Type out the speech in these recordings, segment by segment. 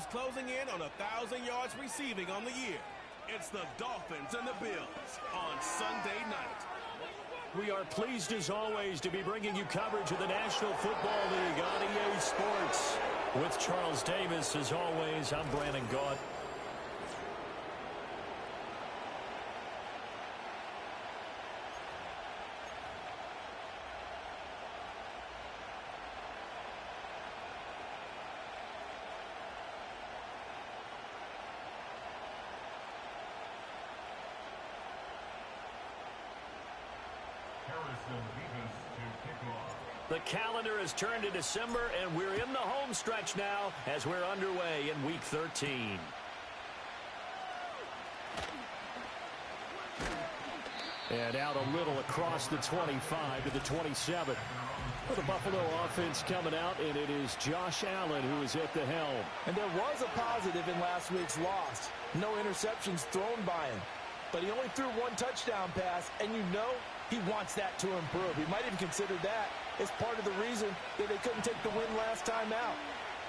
who's closing in on 1,000 yards receiving on the year. It's the Dolphins and the Bills on Sunday night. We are pleased as always to be bringing you coverage of the National Football League on EA Sports. With Charles Davis, as always, I'm Brandon Gaunt. The calendar has turned to December, and we're in the home stretch now as we're underway in Week 13. And out a little across the 25 to the 27. For the Buffalo offense coming out, and it is Josh Allen who is at the helm. And there was a positive in last week's loss. No interceptions thrown by him. But he only threw one touchdown pass, and you know he wants that to improve. He might even consider that as part of the reason that they couldn't take the win last time out.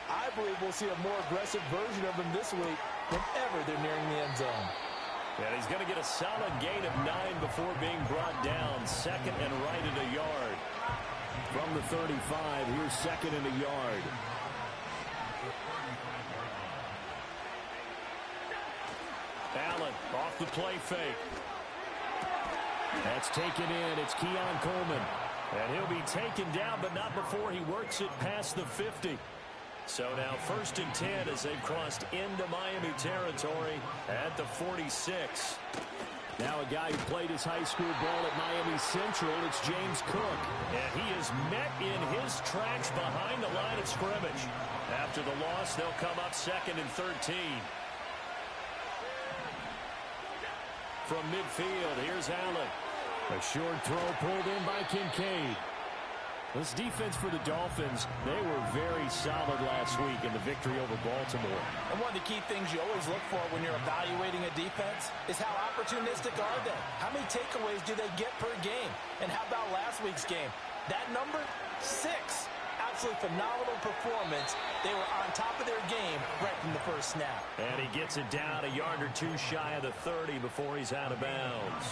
I believe we'll see a more aggressive version of him this week whenever they're nearing the end zone. And he's going to get a solid gain of 9 before being brought down. Second and right at a yard. From the 35, here's second and a yard. Allen off the play fake. That's taken in. It's Keon Coleman. And he'll be taken down, but not before he works it past the 50. So now first and 10 as they've crossed into Miami territory at the 46. Now a guy who played his high school ball at Miami Central, it's James Cook. And he is met in his tracks behind the line of scrimmage. After the loss, they'll come up second and 13. From midfield, here's Allen. A short throw pulled in by Kincaid. This defense for the Dolphins, they were very solid last week in the victory over Baltimore. And one of the key things you always look for when you're evaluating a defense is how opportunistic are they? How many takeaways do they get per game? And how about last week's game? That number, 6. Absolutely phenomenal performance. They were on top of their game right from the first snap. And he gets it down a yard or two shy of the 30 before he's out of bounds.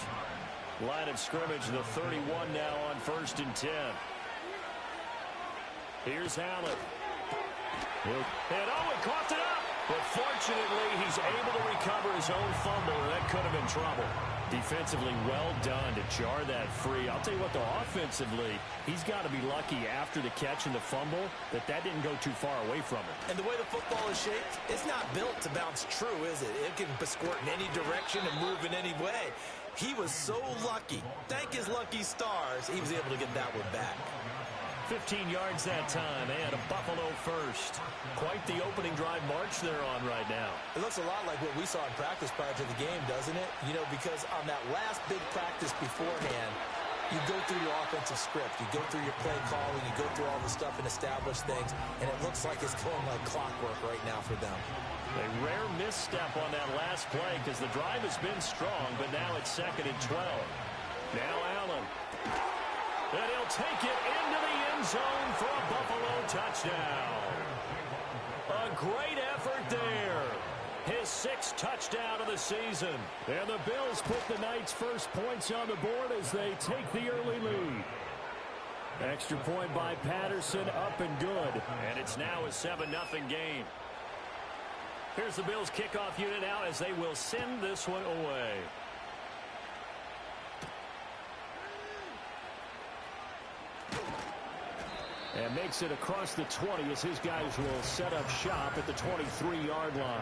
Line of scrimmage, the 31 now on first and 10. Here's Allen. And Owen coughed it up. But fortunately, he's able to recover his own fumble. That could have been trouble. Defensively, well done to jar that free. I'll tell you what, though, offensively, he's got to be lucky after the catch and the fumble that didn't go too far away from him. And the way the football is shaped, it's not built to bounce true, is it? It can squirt in any direction and move in any way. He was so lucky. Thank his lucky stars, he was able to get that one back. 15 yards that time, and a Buffalo first. Quite the opening drive march they're on right now. It looks a lot like what we saw in practice prior to the game, doesn't it? You know, because on that last big practice beforehand, you go through your offensive script, you go through your play calling, you go through all the stuff and establish things, and it looks like it's going like clockwork right now for them. A rare misstep on that last play because the drive has been strong, but now it's second and 12. Now Allen. And he'll take it into the end zone for a Buffalo touchdown. A great effort there. His 6th touchdown of the season. And the Bills put the Knights' first points on the board as they take the early lead. Extra point by Patterson, up and good. And it's now a 7-0 game. Here's the Bills kickoff unit now as they will send this one away. And makes it across the 20 as his guys will set up shop at the 23-yard line.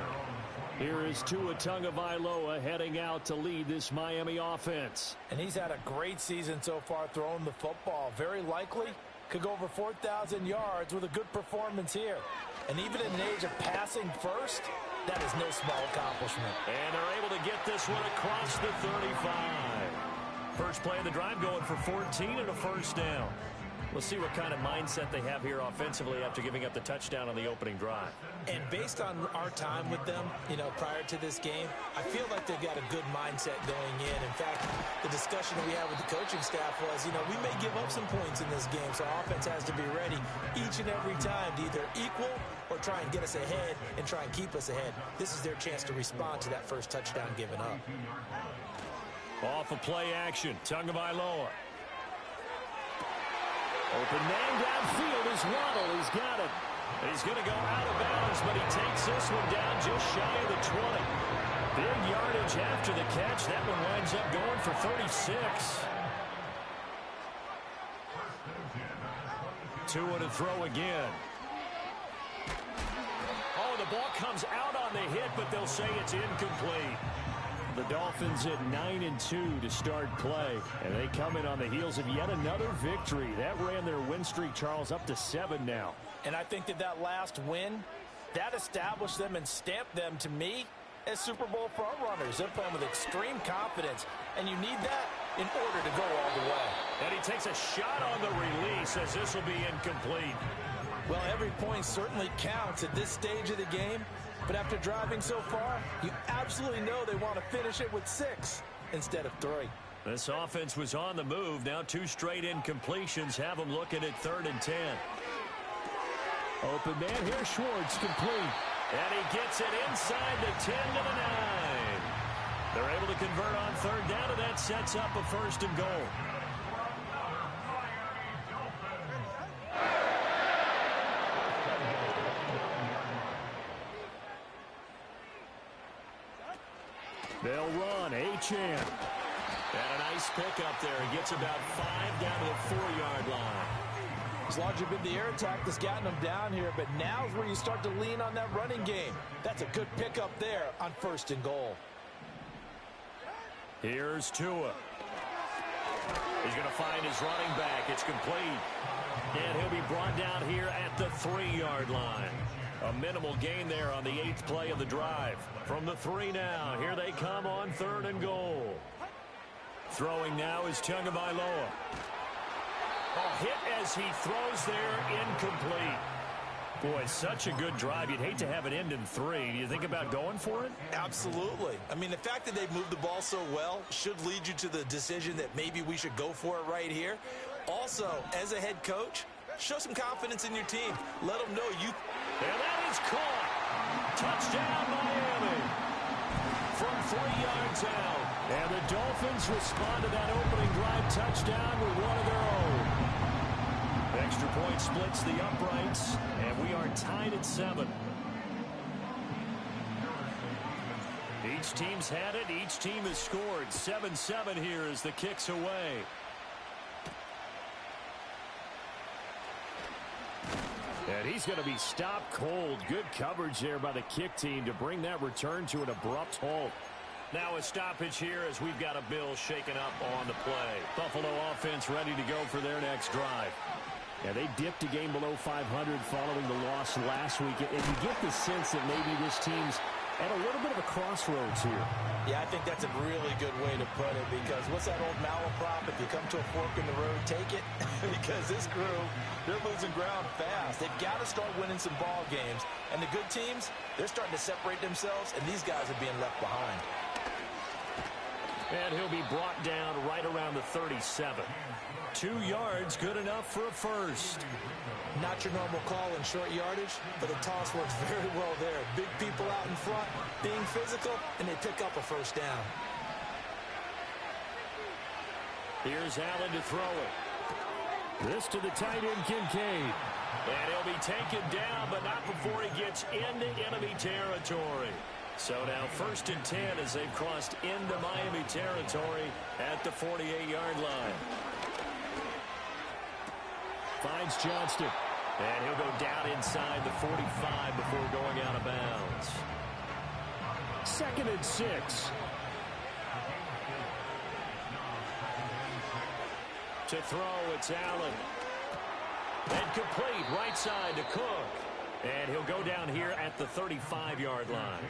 Here is Tua Tagovailoa heading out to lead this Miami offense. And he's had a great season so far throwing the football. Very likely could go over 4,000 yards with a good performance here. And even in an age of passing first, that is no small accomplishment. And they're able to get this one across the 35. First play of the drive going for 14 and a first down. We'll see what kind of mindset they have here offensively after giving up the touchdown on the opening drive. And based on our time with them, prior to this game, I feel like they've got a good mindset going in. In fact, the discussion that we had with the coaching staff was, we may give up some points in this game, so our offense has to be ready each and every time to either equal or try and get us ahead and try and keep us ahead. This is their chance to respond to that first touchdown given up. Off of play action, Tagovailoa. Open man downfield is Waddle. He's got it. He's going to go out of bounds, but he takes this one down just shy of the 20. Big yardage after the catch. That one winds up going for 36. Tua to throw again. Oh, the ball comes out on the hit, but they'll say it's incomplete. The Dolphins at 9-2 to start play, and they come in on the heels of yet another victory. That ran their win streak, Charles, up to 7 now. And I think that last win, that established them and stamped them, to me, as Super Bowl frontrunners. They're playing with extreme confidence, and you need that in order to go all the way. And he takes a shot on the release as this will be incomplete. Well, every point certainly counts at this stage of the game. But after driving so far, you absolutely know they want to finish it with 6 instead of 3. This offense was on the move. Now 2 straight incompletions have them looking at 3rd and 10. Open man here, Schwartz, complete. And he gets it inside the 10 to the 9. They're able to convert on 3rd down, and that sets up a 1st and goal. They'll run, Achane. And a nice pickup there. He gets about 5 down to the 4-yard line. It's largely been the air attack that's gotten them down here, but now's where you start to lean on that running game. That's a good pickup there on 1st and goal. Here's Tua. He's going to find his running back. It's complete. And he'll be brought down here at the 3-yard line. A minimal gain there on the 8th play of the drive. From the 3 now. Here they come on 3rd and goal. Throwing now is Tagovailoa. A hit as he throws there, incomplete. Boy, such a good drive. You'd hate to have it end in 3. Do you think about going for it? Absolutely. I mean, the fact that they've moved the ball so well should lead you to the decision that maybe we should go for it right here. Also, as a head coach, show some confidence in your team. Let them know you... And that is caught. Touchdown, Miami. From 3 yards out. And the Dolphins respond to that opening drive touchdown with one of their own. Extra point splits the uprights, and we are tied at 7. Each team's had it. Each team has scored. 7-7 here as the kick's away. And he's going to be stopped cold. Good coverage there by the kick team to bring that return to an abrupt halt. Now a stoppage here as we've got a Bill shaken up on the play. Buffalo offense ready to go for their next drive. Yeah, they dipped a game below 500 following the loss last week. And you get the sense that maybe this team's at a little bit of a crossroads here. Yeah, I think that's a really good way to put it, because what's that old malaprop? If you come to a fork in the road, take it. Because this crew, they're losing ground fast. They've got to start winning some ball games. And the good teams, they're starting to separate themselves, and these guys are being left behind. And he'll be brought down right around the 37. 2 yards, good enough for a first. Not your normal call in short yardage, but the toss works very well there. Big people out in front, being physical, and they pick up a first down. Here's Allen to throw it. This to the tight end, Kincaid. And he'll be taken down, but not before he gets into enemy territory. So now 1st and 10 as they've crossed into Miami territory at the 48-yard line. Finds Johnston. And he'll go down inside the 45 before going out of bounds. 2nd and 6. To throw, it's Allen. And complete, right side to Cook. And he'll go down here at the 35-yard line.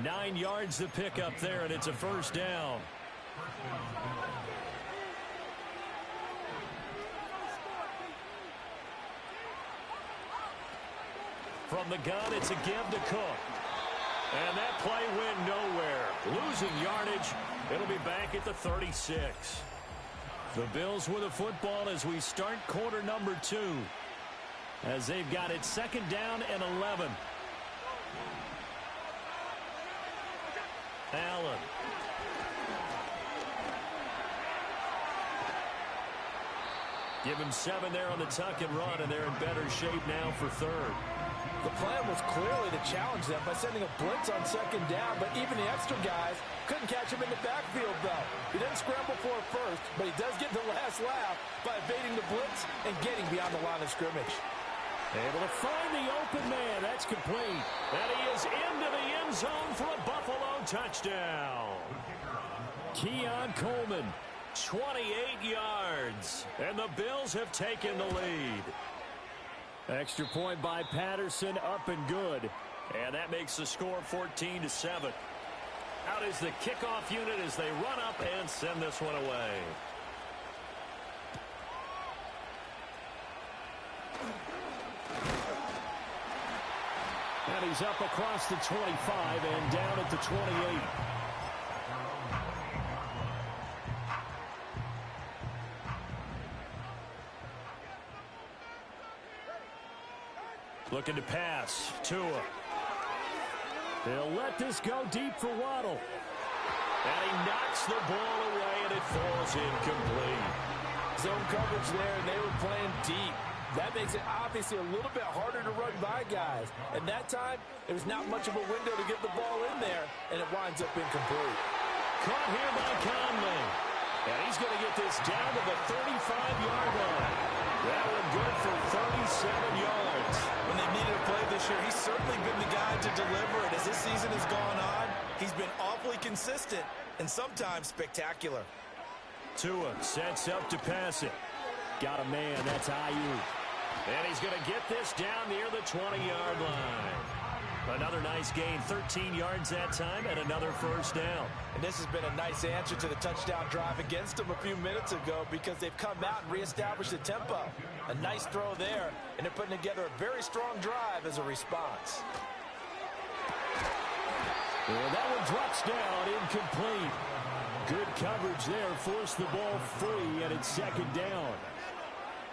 9 yards to pick up there, and it's a first down. From the gun, it's a give to Cook. And that play went nowhere. Losing yardage. It'll be back at the 36. The Bills with the football as we start quarter number 2. As they've got it second down and 11. Allen. Give him 7 there on the tuck and run, and they're in better shape now for third. The plan was clearly to challenge them by sending a blitz on second down, but even the extra guys couldn't catch him in the backfield, though. He didn't scramble for it first, but he does get the last laugh by evading the blitz and getting beyond the line of scrimmage. Able to find the open man. That's complete. And he is into the end zone for a Buffalo touchdown. Keon Coleman, 28 yards. And the Bills have taken the lead. Extra point by Patterson, up and good. And that makes the score 14-7. Out is the kickoff unit as they run up and send this one away. And he's up across the 25 and down at the 28. Looking to pass. Tua. They'll let this go deep for Waddle. And he knocks the ball away, and it falls incomplete. Zone coverage there, and they were playing deep. That makes it obviously a little bit harder to run by guys. And that time, there was not much of a window to get the ball in there, and it winds up incomplete. Caught here by Conley. And he's going to get this down to the 35-yard line. That one good for 37 yards. When they needed a play this year, he's certainly been the guy to deliver it. As this season has gone on, he's been awfully consistent and sometimes spectacular. Tua sets up to pass it. Got a man. That's Ayuk. And he's going to get this down near the 20-yard line. Another nice gain, 13 yards that time, and another first down. And this has been a nice answer to the touchdown drive against them a few minutes ago because they've come out and reestablished the tempo. A nice throw there, and they're putting together a very strong drive as a response. Well, that one drops down, incomplete. Good coverage there, forced the ball free, and it's second down.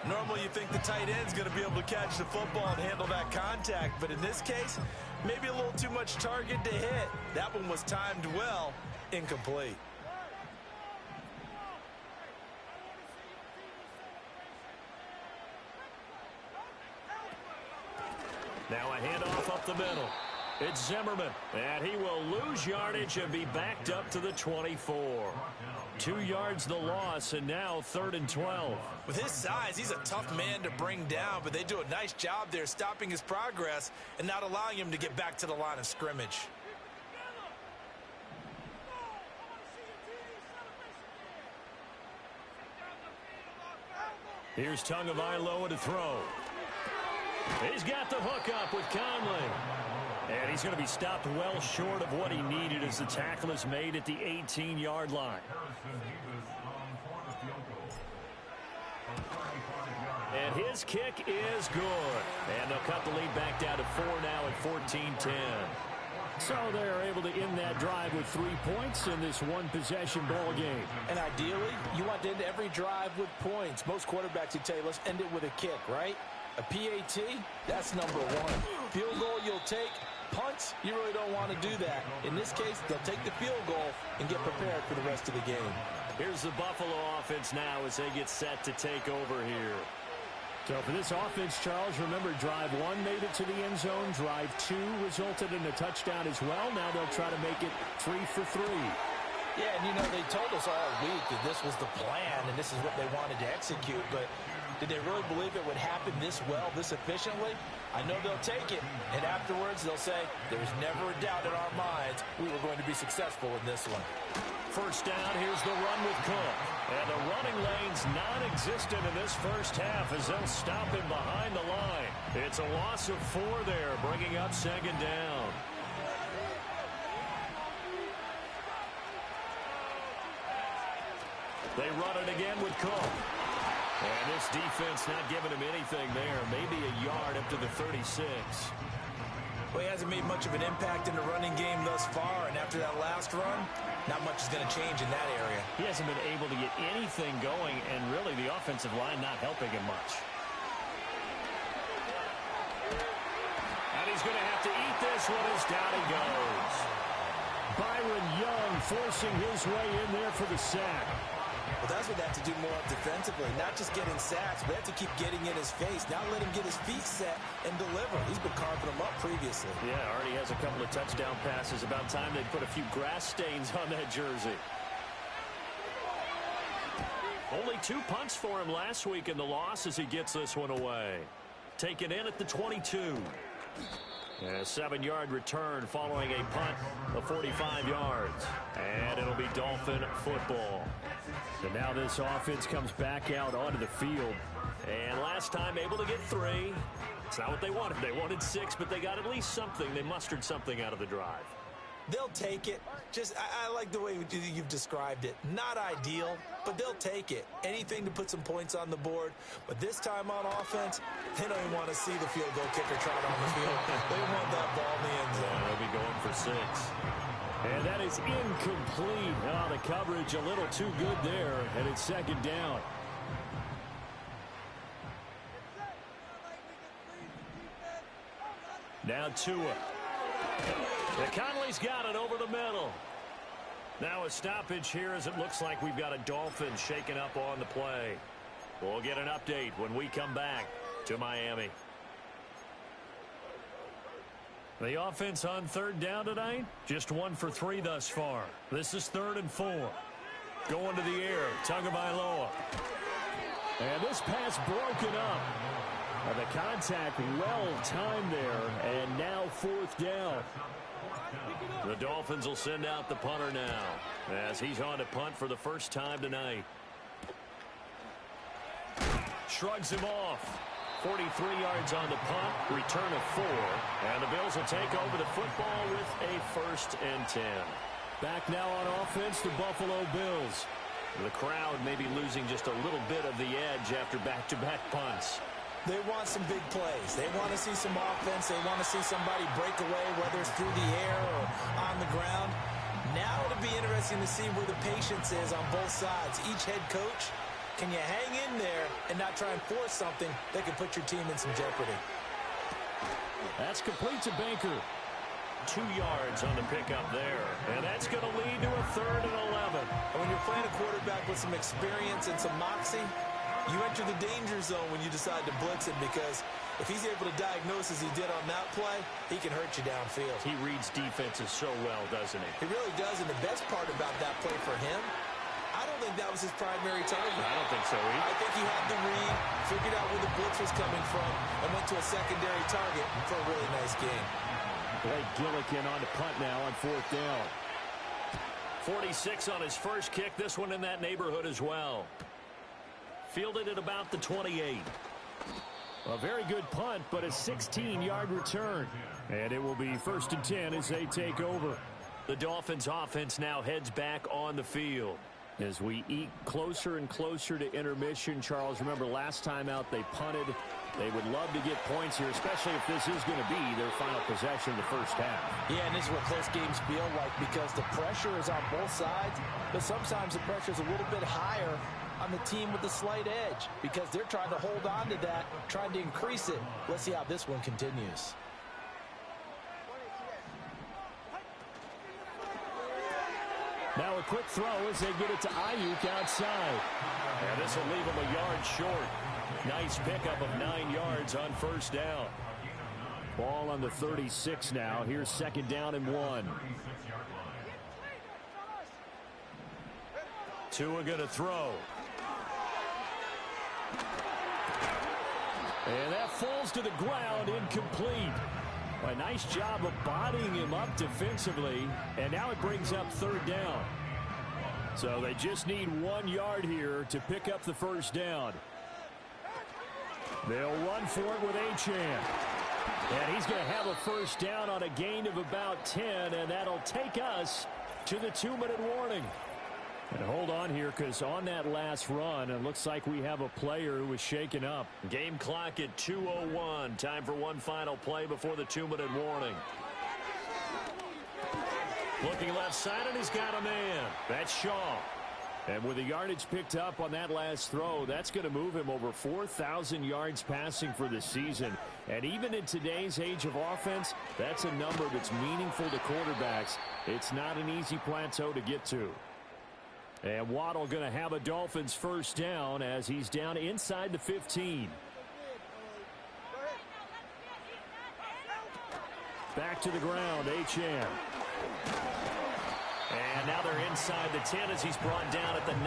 Normally you think the tight end's going to be able to catch the football and handle that contact, but in this case, maybe a little too much target to hit. That one was timed well, incomplete. Now a handoff up the middle. It's Zimmerman, and he will lose yardage and be backed up to the 24. 2 yards the loss, and now 3rd and 12. With his size, he's a tough man to bring down, but they do a nice job there stopping his progress and not allowing him to get back to the line of scrimmage. Here's Tagovailoa to throw. He's got the hook up with Conley. And he's going to be stopped well short of what he needed as the tackle is made at the 18-yard line. And his kick is good. And they'll cut the lead back down to 4 now at 14-10. So they're able to end that drive with 3 points in this one-possession ball game. And ideally, you want to end every drive with points. Most quarterbacks would tell you, let's end it with a kick, right? A PAT, that's number 1. Field goal you'll take. Punts, you really don't want to do that. In this case, they'll take the field goal and get prepared for the rest of the game. Here's the Buffalo offense now as they get set to take over here. So for this offense, Charles, remember drive 1 made it to the end zone. Drive 2 resulted in a touchdown as well. Now they'll try to make it 3 for 3. Yeah, and you know, they told us all week that this was the plan and this is what they wanted to execute, but did they really believe it would happen this well, this efficiently? I know they'll take it, and afterwards they'll say, there's never a doubt in our minds we were going to be successful in this one. First down, here's the run with Cook. And the running lane's non-existent in this first half as they'll stop him behind the line. It's a loss of 4 there, bringing up second down. They run it again with Cook. And this defense not giving him anything there. Maybe a yard up to the 36. Well, he hasn't made much of an impact in the running game thus far, and after that last run, not much is going to change in that area. He hasn't been able to get anything going, and really the offensive line not helping him much. And he's going to have to eat this one as down he goes. Byron Young forcing his way in there for the sack. Well, that's what they have to do more of defensively. Not just getting sacks, but they have to keep getting in his face. Now let him get his feet set and deliver. He's been carving them up previously. Yeah, already has a couple of touchdown passes. About time they put a few grass stains on that jersey. Only 2 punts for him last week in the loss as he gets this one away. Taken in at the 22. And a 7-yard return following a punt of 45 yards. And it'll be Dolphin football. So now this offense comes back out onto the field. And last time able to get 3. It's not what they wanted. They wanted 6, but they got at least something. They mustered something out of the drive. They'll take it. I like the way you've described it. Not ideal, but they'll take it. Anything to put some points on the board. But this time on offense, they don't even want to see the field goal kicker trot on the field. They want that ball in the end zone. They'll be going for 6. And that is incomplete. Oh, the coverage a little too good there, and it's second down. Now Tua. Conley's got it over the middle. Now a stoppage here as it looks like we've got a Dolphin shaking up on the play. We'll get an update when we come back to Miami. The offense on third down tonight, just 1 for 3 thus far. This is 3rd and 4. Going to the air, Tagovailoa. And this pass broken up. The contact well timed there, and now 4th down. The Dolphins will send out the punter now as he's on to punt for the first time tonight. Shrugs him off. 43 yards on the punt, return of 4, and the Bills will take over the football with a 1st and 10. Back now on offense, the Buffalo Bills. The crowd may be losing just a little bit of the edge after back-to-back punts. They want some big plays. They want to see some offense. They want to see somebody break away, whether it's through the air or on the ground. Now it'll be interesting to see where the patience is on both sides. Each head coach, can you hang in there and not try and force something that could put your team in some jeopardy? That's complete to Baker. 2 yards on the pickup there. And that's going to lead to a 3rd and 11. And when you're playing a quarterback with some experience and some moxie, you enter the danger zone when you decide to blitz him, because if he's able to diagnose as he did on that play, he can hurt you downfield. He reads defenses so well, doesn't he? He really does, and the best part about that play for him, I don't think that was his primary target. I don't think so either. I think he had the read, figured out where the blitz was coming from, and went to a secondary target for a really nice game. Blake Gillikin on the punt now on 4th down. 46 on his first kick. This one in that neighborhood as well. Fielded at about the 28. A very good punt, but a 16-yard return. And it will be 1st and 10 as they take over. The Dolphins offense now heads back on the field. As we eat closer and closer to intermission, Charles, remember last time out they punted. They would love to get points here, especially if this is going to be their final possession in the first half. Yeah, and this is what close games feel like, because the pressure is on both sides, but sometimes the pressure is a little bit higher on the team with the slight edge, because they're trying to hold on to that, trying to increase it. Let's see how this one continues. Now a quick throw as they get it to Ayuk outside. And this will leave him a yard short. Nice pickup of 9 yards on 1st down. Ball on the 36 now. Here's 2nd down and 1. Tua going to throw. And that falls to the ground, incomplete. A nice job of bodying him up defensively, and now it brings up 3rd down. So they just need 1 yard here to pick up the 1st down. They'll run for it with Achane. And he's going to have a 1st down on a gain of about 10, and that'll take us to the 2-minute warning. And hold on here, because on that last run, it looks like we have a player who was shaken up. Game clock at 2:01. Time for one final play before the 2-minute warning. Looking left side, and he's got a man. That's Shaw. And with the yardage picked up on that last throw, that's going to move him over 4,000 yards passing for the season. And even in today's age of offense, that's a number that's meaningful to quarterbacks. It's not an easy plateau to get to. And Waddle going to have a Dolphins first down as he's down inside the 15. Back to the ground, Achane. And now they're inside the 10 as he's brought down at the 9.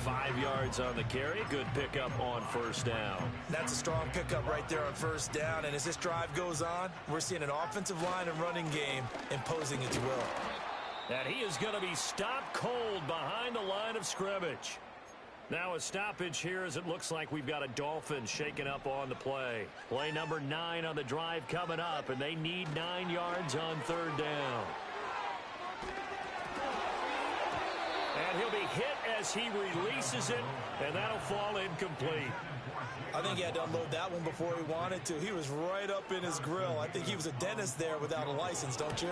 5 yards on the carry. Good pickup on first down. That's a strong pickup right there on first down. And as this drive goes on, we're seeing an offensive line and running game imposing its will. And he is going to be stopped cold behind the line of scrimmage. Now a stoppage here as it looks like we've got a Dolphin shaken up on the play. Play number 9 on the drive coming up, and they need 9 yards on third down. And he'll be hit as he releases it, and that'll fall incomplete. I think he had to unload that one before he wanted to. He was right up in his grill. I think he was a dentist there without a license, don't you?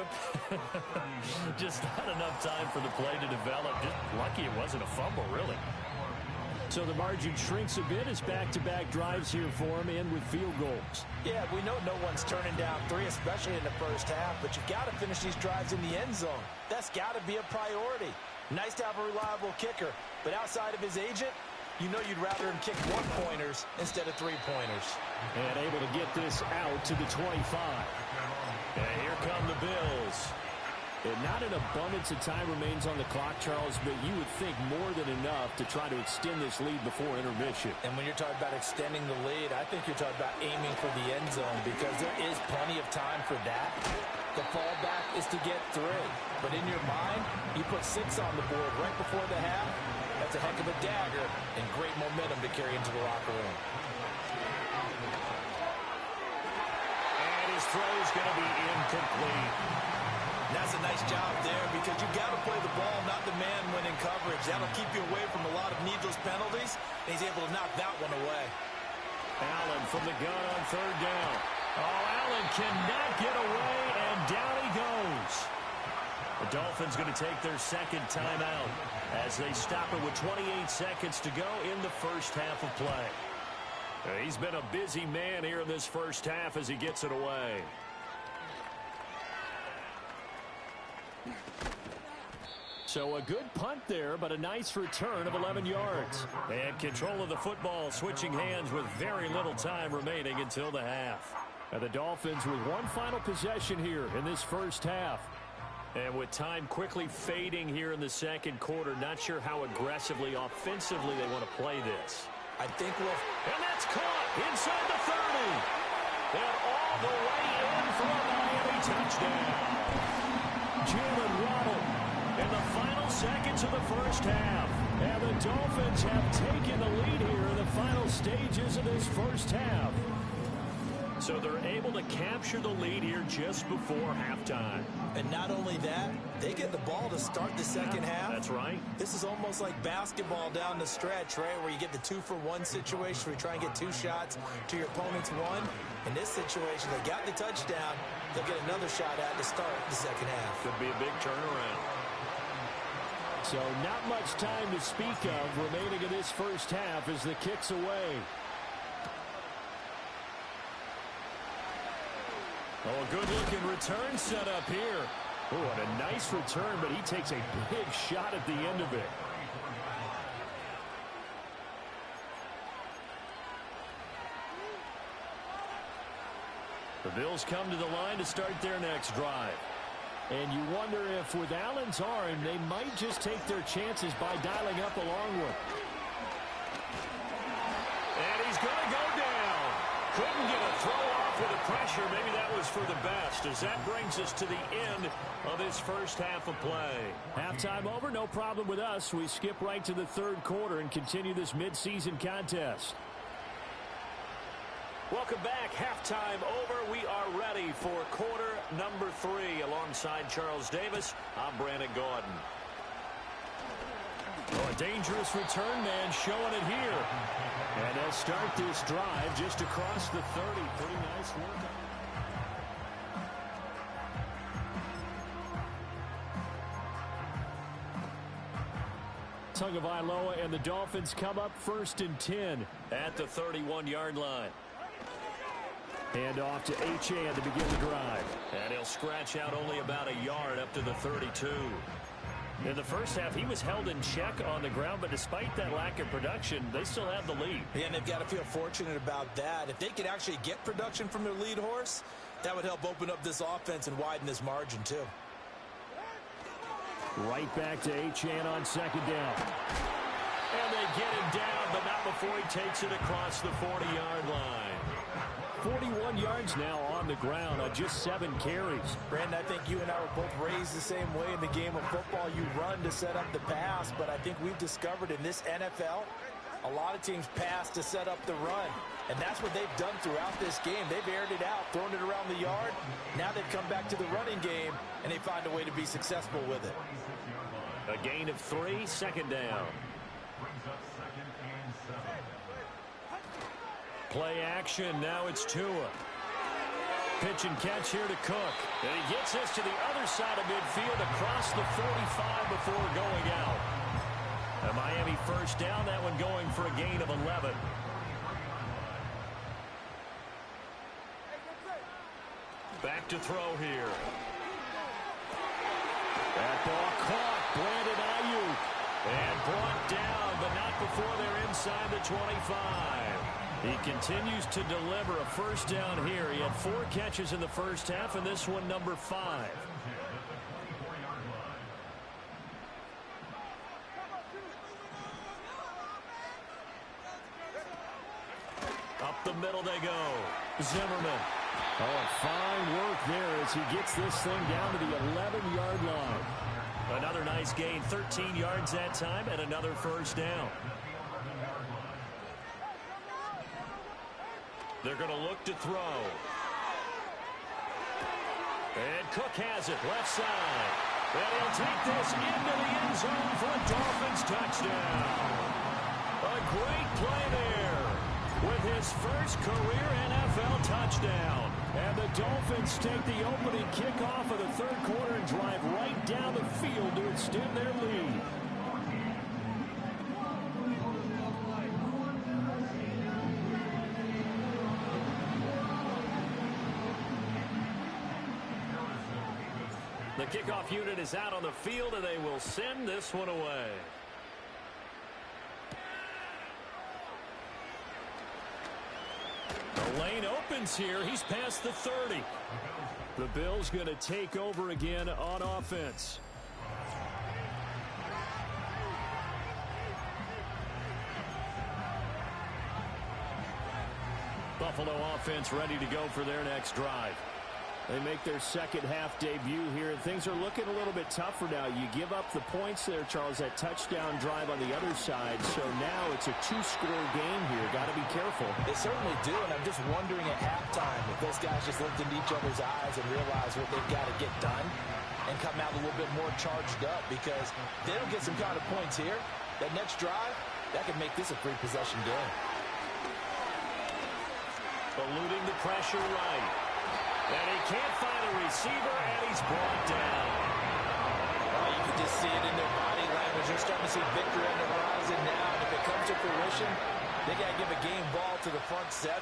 Just not enough time for the play to develop. Just lucky it wasn't a fumble, really. So the margin shrinks a bit as back-to-back drives here for him, and with field goals. Yeah, we know no one's turning down 3, especially in the first half, but you've got to finish these drives in the end zone. That's got to be a priority. Nice to have a reliable kicker, but outside of his agent, you know you'd rather him kick 1-pointers instead of 3-pointers. And able to get this out to the 25. And here come the Bills. And not an abundance of time remains on the clock, Charles, but you would think more than enough to try to extend this lead before intermission. And when you're talking about extending the lead, I think you're talking about aiming for the end zone because there is plenty of time for that. The fallback is to get 3. But in your mind, you put 6 on the board right before the half. That's a heck of a dagger and great momentum to carry into the locker room. And his throw is going to be incomplete. That's a nice job there because you've got to play the ball, not the man when in coverage. That'll keep you away from a lot of needless penalties, and he's able to knock that one away. Allen from the gun on third down. Oh, Allen cannot get away, and down he goes. The Dolphins going to take their second timeout as they stop it with 28 seconds to go in the first half of play. He's been a busy man here in this first half as he gets it away. So a good punt there, but a nice return of 11 yards. And control of the football switching hands with very little time remaining until the half. And the Dolphins with one final possession here in this first half. And with time quickly fading here in the second quarter, not sure how aggressively, offensively they want to play this. I think we'll... And that's caught inside the 30. And all the way in for a Miami touchdown. Jalen Waddle in the final seconds of the first half. And the Dolphins have taken the lead here in the final stages of this first half. So they're able to capture the lead here just before halftime. And not only that, they get the ball to start the second half. That's right. This is almost like basketball down the stretch, right, where you get the 2-for-1 situation where you try and get 2 shots to your opponent's 1. In this situation, they got the touchdown. They'll get another shot at to start the second half. Could be a big turnaround. So not much time to speak of remaining in this first half as the kick's away. Oh, a good-looking return set up here. Oh, and a nice return, but he takes a big shot at the end of it. The Bills come to the line to start their next drive. And you wonder if with Allen's arm, they might just take their chances by dialing up a long one. And he's going to go down. Couldn't get a throw off with the pressure. Maybe that was for the best, as that brings us to the end of this first half of play. Halftime over, no problem with us. We skip right to the third quarter and continue this midseason contest. Welcome back. Halftime over. We are ready for quarter number 3. Alongside Charles Davis, I'm Brandon Gaudin. Oh, a dangerous return man showing it here. And they'll start this drive just across the 30. Pretty nice work. Tagovailoa and the Dolphins come up 1st and 10 at the 31-yard line. Hand off to Achane to begin the drive. And he'll scratch out only about a yard up to the 32. In the first half, he was held in check on the ground, but despite that lack of production, they still have the lead. Yeah, and they've got to feel fortunate about that. If they could actually get production from their lead horse, that would help open up this offense and widen this margin, too. Right back to Achane on 2nd down. And they get him down, but not before he takes it across the 40-yard line. 41 yards now on the ground on just 7 carries. Brandon, I think you and I were both raised the same way in the game of football. You run to set up the pass, but I think we've discovered in this NFL, a lot of teams pass to set up the run. And that's what they've done throughout this game. They've aired it out, thrown it around the yard. Now they've come back to the running game, and they find a way to be successful with it. A gain of 3, 2nd down. Play action, now it's Tua. Pitch and catch here to Cook. And he gets us to the other side of midfield across the 45 before going out. A Miami 1st down, that one going for a gain of 11. Back to throw here. That ball caught. Brandon Ayuk. And brought down, but not before they're inside the 25. He continues to deliver a 1st down here. He had 4 catches in the first half, and this one number 5. Up the middle they go. Zimmerman. Oh, fine work there as he gets this thing down to the 11-yard line. Another nice gain, 13 yards that time, and another 1st down. They're going to look to throw. And Cook has it, left side. And he'll take this into the end zone for a Dolphins touchdown. A great play there with his first career NFL touchdown. And the Dolphins take the opening kickoff of the 3rd quarter and drive right down the field to extend their lead. The kickoff unit is out on the field, and they will send this one away. The lane opens here. He's past the 30. The Bills going to take over again on offense. Buffalo offense ready to go for their next drive. They make their second half debut here, and things are looking a little bit tougher now. You give up the points there, Charles, that touchdown drive on the other side. So now it's a 2-score game here. Got to be careful. They certainly do, and I'm just wondering at halftime if those guys just looked into each other's eyes and realized what they've got to get done and come out a little bit more charged up, because they don't get some kind of points here. That next drive, that could make this a 3-possession game. Eluding the pressure right. And he can't find a receiver, and he's brought down. Oh, you can just see it in their body language. They're starting to see victory on the horizon now. And if it comes to fruition, they got to give a game ball to the front 7.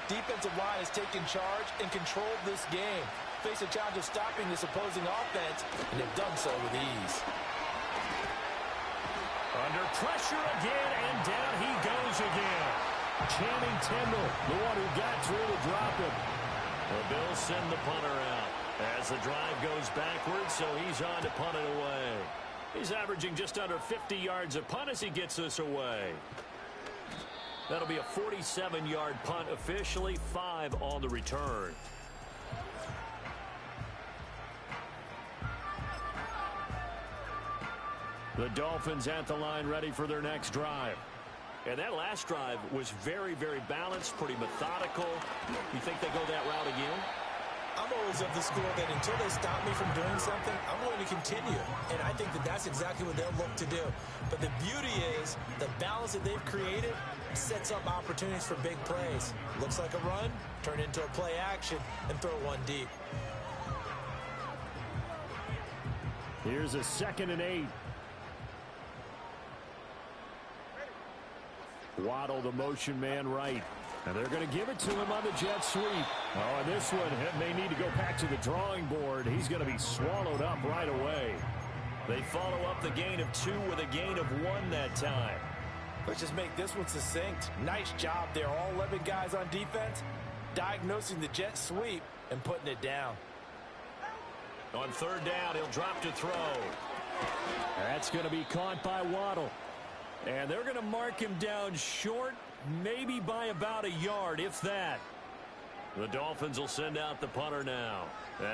Defensive line has taken charge and controlled this game. Face a challenge of stopping this opposing offense, and they've done so with ease. Under pressure again, and down he goes again. Channing Tindall, the one who got through to drop him. The Bills send the punter out as the drive goes backwards, so he's on to punt it away. He's averaging just under 50 yards a punt as he gets this away. That'll be a 47-yard punt officially, 5 on the return. The Dolphins at the line ready for their next drive. And that last drive was very, very balanced, pretty methodical. You think they go that route again? I'm always of the school that until they stop me from doing something, I'm going to continue. And I think that that's exactly what they'll look to do. But the beauty is the balance that they've created sets up opportunities for big plays. Looks like a run, turn into a play action, and throw one deep. Here's a 2nd and 8. Waddle, the motion man right. And they're going to give it to him on the jet sweep. Oh, and this one may need to go back to the drawing board. He's going to be swallowed up right away. They follow up the gain of 2 with a gain of 1 that time. Let's just make this one succinct. Nice job there. All 11 guys on defense diagnosing the jet sweep and putting it down. On 3rd down, he'll drop to throw. That's going to be caught by Waddle. And they're going to mark him down short, maybe by about a yard, if that. The Dolphins will send out the punter now,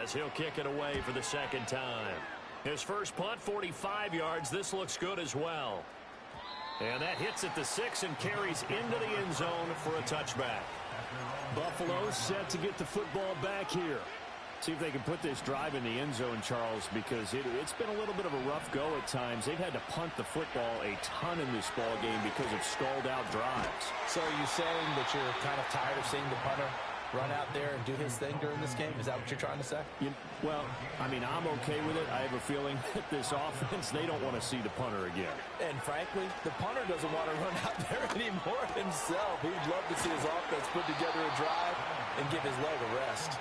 as he'll kick it away for the 2nd time. His first punt, 45 yards. This looks good as well. And that hits at the 6 and carries into the end zone for a touchback. Buffalo set to get the football back here. See if they can put this drive in the end zone, Charles, because it's been a little bit of a rough go at times. They've had to punt the football a ton in this ball game because of stalled-out drives. So are you saying that you're kind of tired of seeing the punter run out there and do his thing during this game? Is that what you're trying to say? Well, I mean, I'm okay with it. I have a feeling that this offense, they don't want to see the punter again. And frankly, the punter doesn't want to run out there anymore himself. He'd love to see his offense put together a drive and give his leg a rest.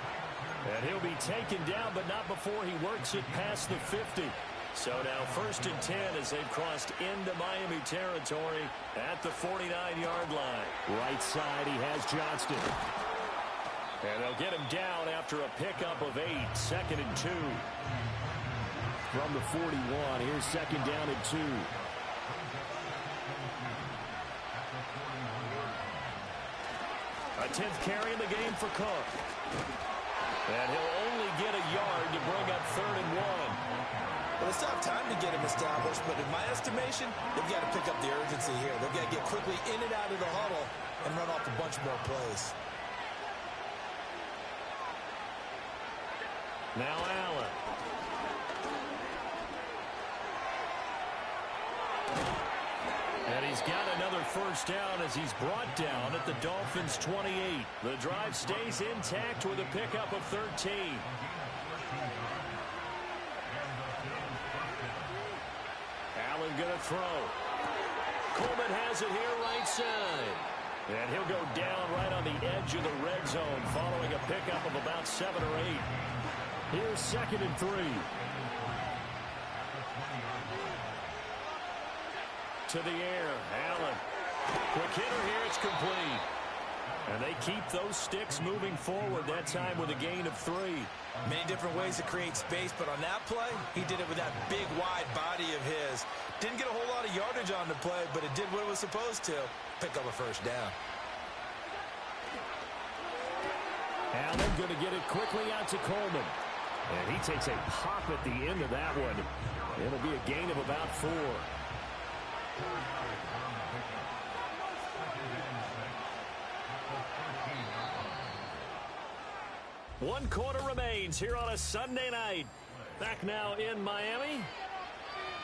And he'll be taken down, but not before he works it past the 50. So now 1st and 10 as they've crossed into Miami territory at the 49-yard line. Right side, he has Johnston. And they'll get him down after a pickup of 8, 2nd and 2. From the 41, here's 2nd down and 2. A 10th carry in the game for Cook. And he'll only get a yard to bring up 3rd and 1. Well, they still have time to get him established, but in my estimation, they've got to pick up the urgency here. They've got to get quickly in and out of the huddle and run off a bunch more plays. Now Allen. And he's got another 1st down as he's brought down at the Dolphins' 28. The drive stays intact with a pickup of 13. Allen gonna throw. Coleman has it here right side. And he'll go down right on the edge of the red zone following a pickup of about 7 or 8. Here's 2nd and 3. To the air, Allen. Quick hitter here, it's complete. And they keep those sticks moving forward, that time with a gain of 3. Many different ways to create space, but on that play, he did it with that big, wide body of his. Didn't get a whole lot of yardage on the play, but it did what it was supposed to. Pick up a 1st down. Allen going to get it quickly out to Coleman. And he takes a pop at the end of that one. It'll be a gain of about 4. One quarter remains here on a Sunday night. Back now in Miami.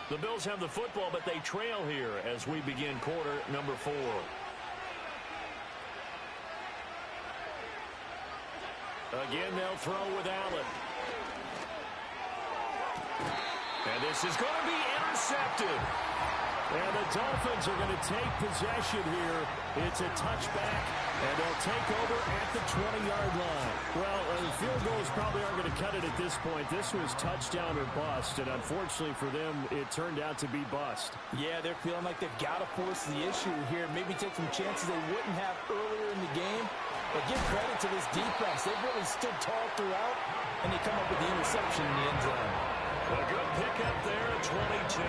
The Bills have the football, but they trail here as we begin quarter number 4. Again, they'll throw with Allen. And this is going to be intercepted. And the Dolphins are going to take possession here. It's a touchback, and they'll take over at the 20-yard line. Well, the field goals probably aren't going to cut it at this point. This was touchdown or bust, and unfortunately for them, it turned out to be bust. Yeah, they're feeling like they've got to force the issue here. Maybe take some chances they wouldn't have earlier in the game. But give credit to this defense. They've really stood tall throughout, and they come up with the interception in the end zone. A good pickup there at 22.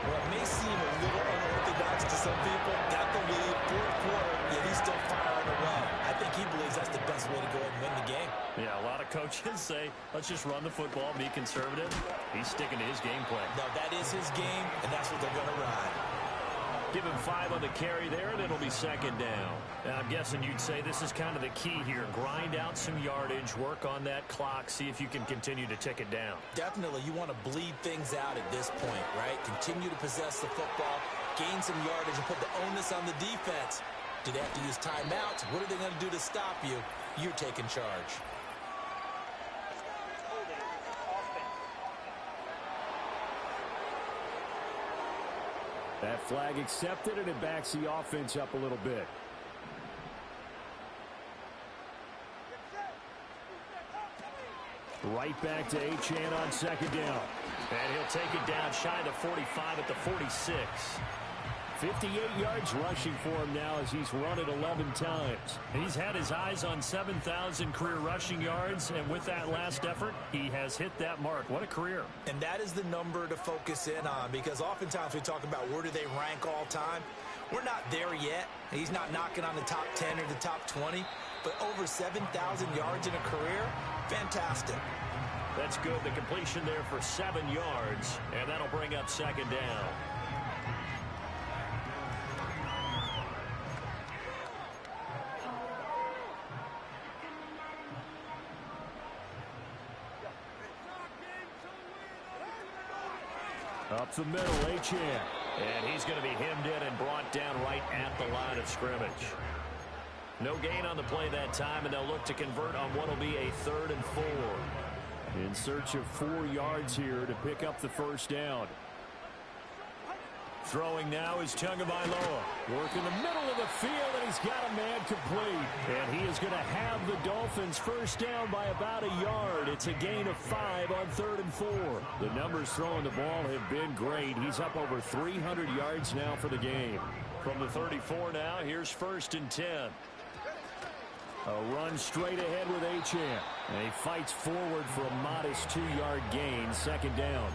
Well, it may seem a little unorthodox to some people. Got the lead, 4th quarter, yet he's still firing away. I think he believes that's the best way to go ahead and win the game. Yeah, a lot of coaches say, let's just run the football, be conservative. He's sticking to his game plan. No, that is his game, and that's what they're going to ride. Give him 5 on the carry there, and it'll be second down. I'm guessing you'd say this is kind of the key here. Grind out some yardage, work on that clock, see if you can continue to tick it down. Definitely, you want to bleed things out at this point, right? Continue to possess the football, gain some yardage, and put the onus on the defense. Do they have to use timeouts? What are they going to do to stop you? You're taking charge. That flag accepted, and it backs the offense up a little bit. Right back to Achane on second down. And he'll take it down shy of the 45 at the 46. 58 yards rushing for him now as he's run it 11 times. He's had his eyes on 7,000 career rushing yards, and with that last effort, he has hit that mark. What a career. And that is the number to focus in on, because oftentimes we talk about where do they rank all time. We're not there yet. He's not knocking on the top 10 or the top 20, but over 7,000 yards in a career, fantastic. That's good. The completion there for 7 yards, and that'll bring up second down. Up the middle, Achane. And he's going to be hemmed in and brought down right at the line of scrimmage. No gain on the play that time, and they'll look to convert on what will be a 3rd and 4. In search of 4 yards here to pick up the first down. Throwing now is Tagovailoa. Work in the middle of the field, and he's got a man complete. And he is going to have the Dolphins first down by about a yard. It's a gain of 5 on 3rd and 4. The numbers throwing the ball have been great. He's up over 300 yards now for the game. From the 34 now, here's 1st and 10. A run straight ahead with Achane. And he fights forward for a modest 2-yard gain, second down.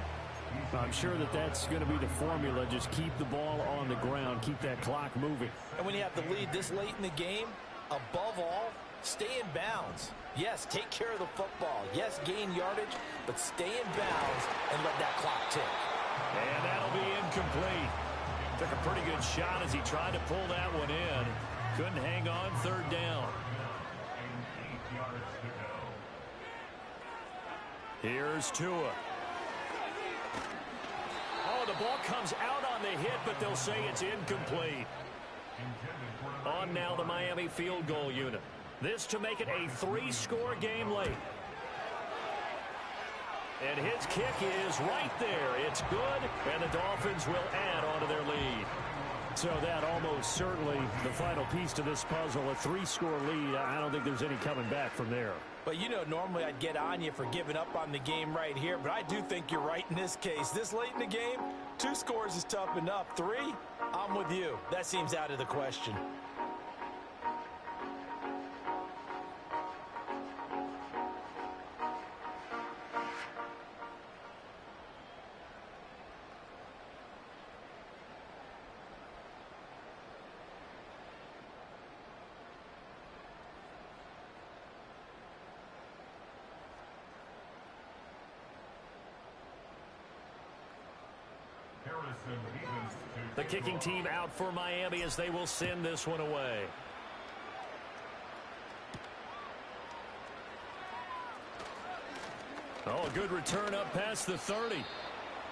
I'm sure that that's going to be the formula. Just keep the ball on the ground. Keep that clock moving. And when you have the lead this late in the game, above all, stay in bounds. Yes, take care of the football. Yes, gain yardage, but stay in bounds and let that clock tick. And that'll be incomplete. Took a pretty good shot as he tried to pull that one in. Couldn't hang on, 3rd down. Here's Tua. Oh, the ball comes out on the hit, but they'll say it's incomplete. On now the Miami field goal unit. This to make it a 3-score game late. And his kick is right there. It's good, and the Dolphins will add on to their lead. So that almost certainly the final piece to this puzzle, a 3-score lead. I don't think there's any coming back from there. But, you know, normally I'd get on you for giving up on the game right here, but I do think you're right in this case. This late in the game, 2 scores is tough enough. 3, I'm with you. That seems out of the question. The kicking team out for Miami as they will send this one away. Oh, a good return up past the 30.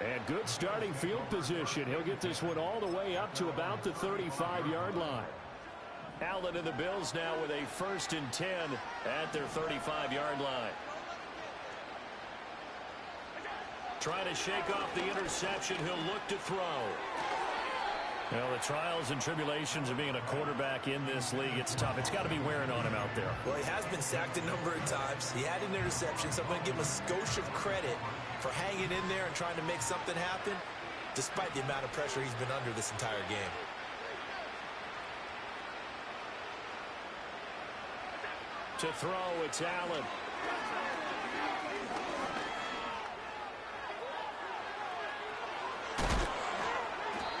And good starting field position. He'll get this one all the way up to about the 35-yard line. Allen and the Bills now with a 1st and 10 at their 35-yard line. Trying to shake off the interception. He'll look to throw. Well, the trials and tribulations of being a quarterback in this league, it's tough. It's got to be wearing on him out there. Well, he has been sacked a number of times. He had an interception, so I'm going to give him a skosh of credit for hanging in there and trying to make something happen, despite the amount of pressure he's been under this entire game. To throw, it's Allen.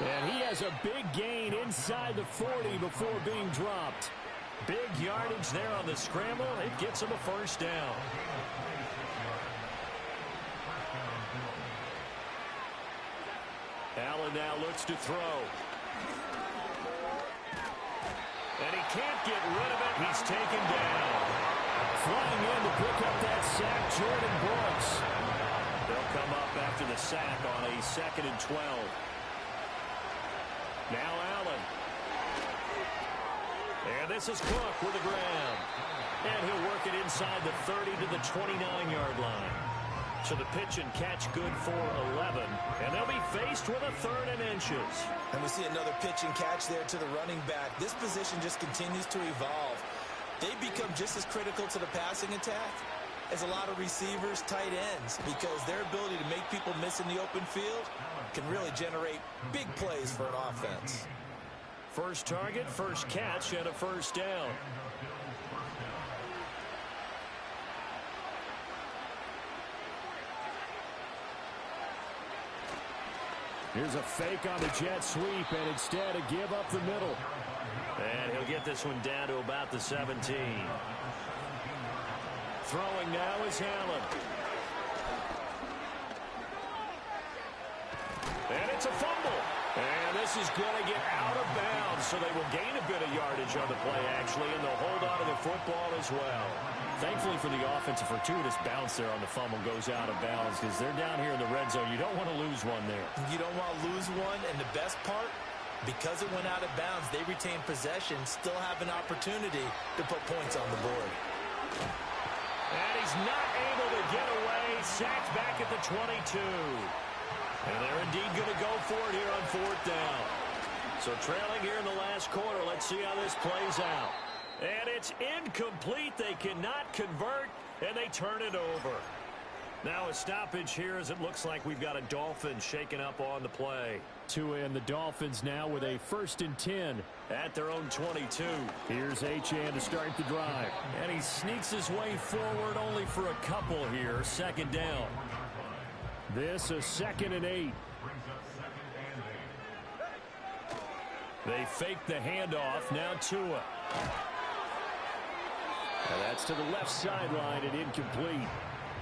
And he has a big gain inside the 40 before being dropped. Big yardage there on the scramble. It gets him a first down. Allen now looks to throw. And he can't get rid of it. He's taken down. Flying in to pick up that sack, Jordan Brooks. They'll come up after the sack on a 2nd and 12. Now Allen. And this is Cook with the grab. And he'll work it inside the 30 to the 29-yard line. So the pitch and catch good for 11. And they'll be faced with a 3rd and inches. And we see another pitch and catch there to the running back. This position just continues to evolve. They become just as critical to the passing attack as a lot of receivers, tight ends, because their ability to make people miss in the open field can really generate big plays for an offense. First target, first catch, and a first down. Here's a fake on the jet sweep, and instead a give up the middle. And he'll get this one down to about the 17. Throwing now is Allen. And it's a fumble. And this is going to get out of bounds, so they will gain a bit of yardage on the play, actually, and they'll hold on to the football as well. Thankfully for the offense, a fortuitous bounce there on the fumble goes out of bounds because they're down here in the red zone. You don't want to lose one there. You don't want to lose one, and the best part, because it went out of bounds, they retain possession, still have an opportunity to put points on the board. And he's not able to get away. Sacked back at the 22. And they're indeed going to go for it here on 4th down. So trailing here in the last quarter. Let's see how this plays out. And it's incomplete. They cannot convert, and they turn it over. Now a stoppage here as it looks like we've got a Dolphins shaking up on the play. And the Dolphins now with a 1st and 10 at their own 22. Here's Achane to start the drive. And he sneaks his way forward only for a couple here. 2nd down. This a 2nd and 8. They fake the handoff. Now Tua. And that's to the left sideline and incomplete.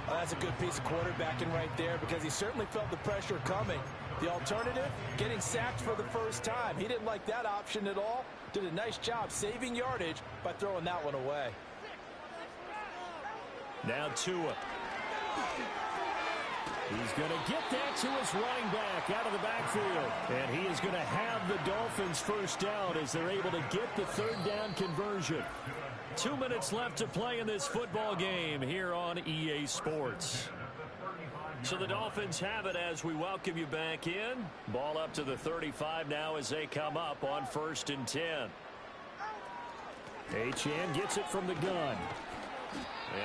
Well, that's a good piece of quarterbacking right there because he certainly felt the pressure coming. The alternative, getting sacked for the first time. He didn't like that option at all. Did a nice job saving yardage by throwing that one away. Now Tua. He's going to get that to his running back out of the backfield. And he is going to have the Dolphins first down as they're able to get the 3rd down conversion. 2 minutes left to play in this football game here on EA Sports. So the Dolphins have it as we welcome you back in. Ball up to the 35 now as they come up on 1st and 10. Achane gets it from the gun.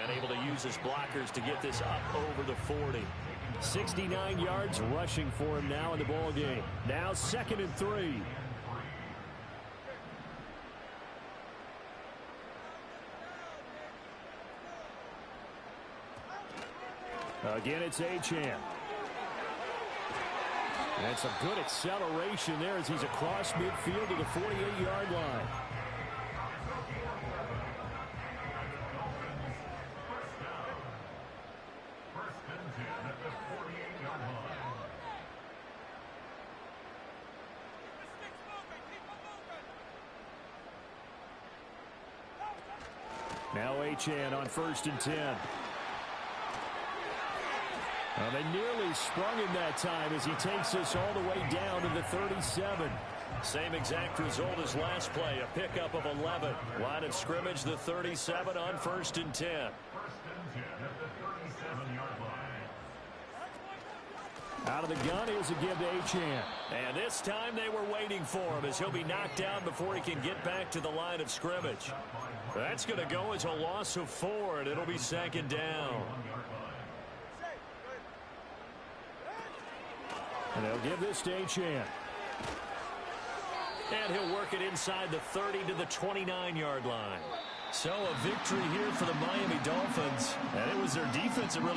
And able to use his blockers to get this up over the 40. 69 yards rushing for him now in the ball game. Now 2nd and 3. Again, it's Achane. And some good acceleration there as he's across midfield to the 48-yard line. Now Achane on 1st and 10. Well, they nearly sprung him that time as he takes us all the way down to the 37. Same exact result as last play, a pickup of 11. Line of scrimmage, the 37 on 1st and 10. Out of the gun, here's a give to Achane. And this time they were waiting for him as he'll be knocked down before he can get back to the line of scrimmage. That's going to go as a loss of 4, and it'll be 2nd down. And they'll give this to Achane. And he'll work it inside the 30 to the 29-yard line. So a victory here for the Miami Dolphins. And it was their defense that really